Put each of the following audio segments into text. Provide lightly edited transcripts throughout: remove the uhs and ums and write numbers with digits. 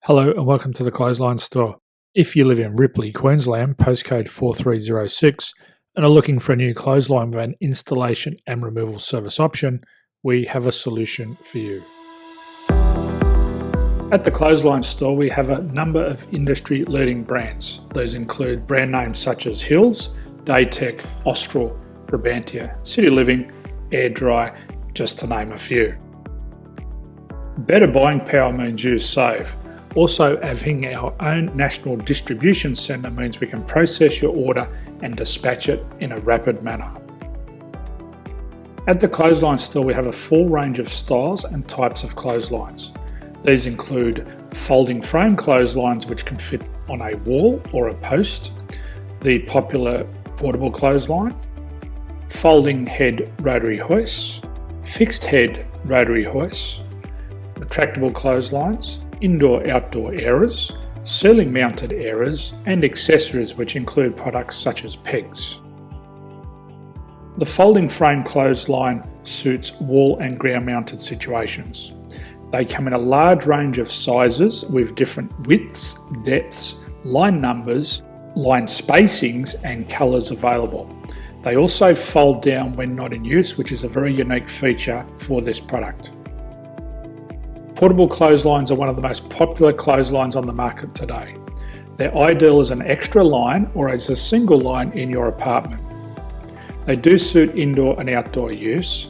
Hello and welcome to the Clothesline Store. If you live in Ripley, Queensland, postcode 4306, and are looking for a new clothesline with an installation and removal service option, we have a solution for you. At the Clothesline Store, we have a number of industry-leading brands. These include brand names such as Hills, Daytech, Austral, Brabantia, City Living, Air Dry, just to name a few. Better buying power means you save. Also, having our own national distribution centre means we can process your order and dispatch it in a rapid manner. At the Clothesline Store, we have a full range of styles and types of clotheslines. These include folding frame clotheslines which can fit on a wall or a post, the popular portable clothesline, folding head rotary hoists, fixed head rotary hoists, retractable clotheslines, indoor-outdoor airers, ceiling-mounted airers, and accessories which include products such as pegs. The folding frame clothesline suits wall and ground-mounted situations. They come in a large range of sizes with different widths, depths, line numbers, line spacings, and colours available. They also fold down when not in use, which is a very unique feature for this product. Portable clotheslines are one of the most popular clotheslines on the market today. They're ideal as an extra line or as a single line in your apartment. They do suit indoor and outdoor use.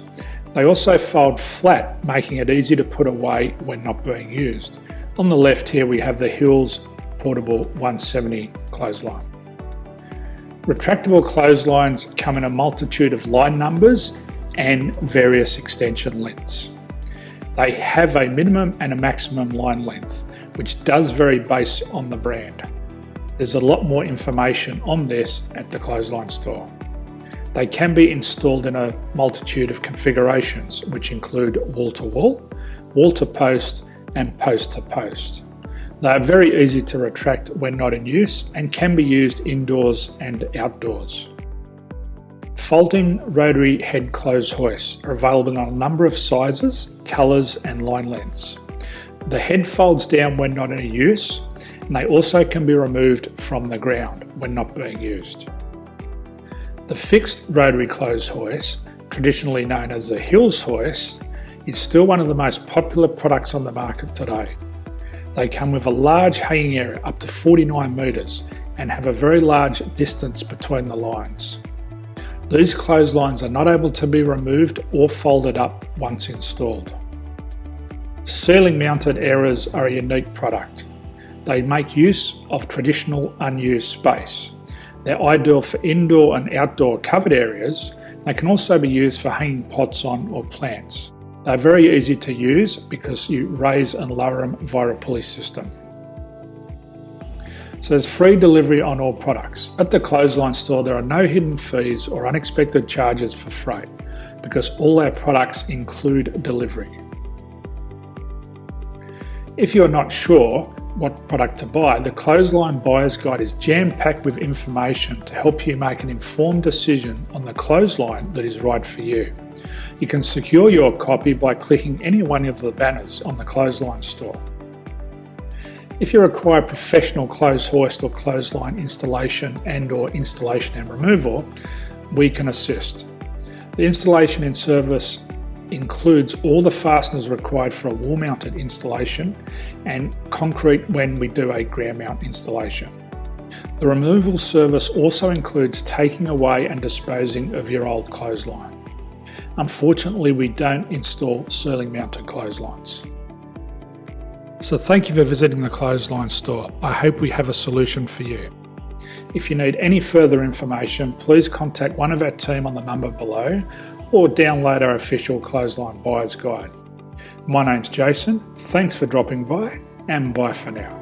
They also fold flat, making it easy to put away when not being used. On the left here we have the Hills Portable 170 clothesline. Retractable clotheslines come in a multitude of line numbers and various extension lengths. They have a minimum and a maximum line length, which does vary based on the brand. There's a lot more information on this at the Clothesline Store. They can be installed in a multitude of configurations, which include wall-to-wall, wall-to-post, and post-to-post. They are very easy to retract when not in use and can be used indoors and outdoors. Folding rotary head clothes hoists are available in a number of sizes, colours and line lengths. The head folds down when not in use, and they also can be removed from the ground when not being used. The fixed rotary clothes hoist, traditionally known as the Hills hoist, is still one of the most popular products on the market today. They come with a large hanging area up to 49 metres and have a very large distance between the lines. These clotheslines are not able to be removed or folded up once installed. Ceiling mounted airers are a unique product. They make use of traditional unused space. They're ideal for indoor and outdoor covered areas. They can also be used for hanging pots on or plants. They're very easy to use because you raise and lower them via a pulley system. So there's free delivery on all products. At the Clothesline Store, there are no hidden fees or unexpected charges for freight because all our products include delivery. If you're not sure what product to buy, the Clothesline Buyer's Guide is jam-packed with information to help you make an informed decision on the clothesline that is right for you. You can secure your copy by clicking any one of the banners on the Clothesline Store. If you require professional clothes hoist or clothesline installation and/or installation and removal, we can assist. The installation and service includes all the fasteners required for a wall-mounted installation and concrete when we do a ground mount installation. The removal service also includes taking away and disposing of your old clothesline. Unfortunately, we don't install ceiling-mounted clotheslines. So thank you for visiting the Clothesline Store. I hope we have a solution for you. If you need any further information, please contact one of our team on the number below or download our official Clothesline Buyer's Guide. My name's Jason, thanks for dropping by and bye for now.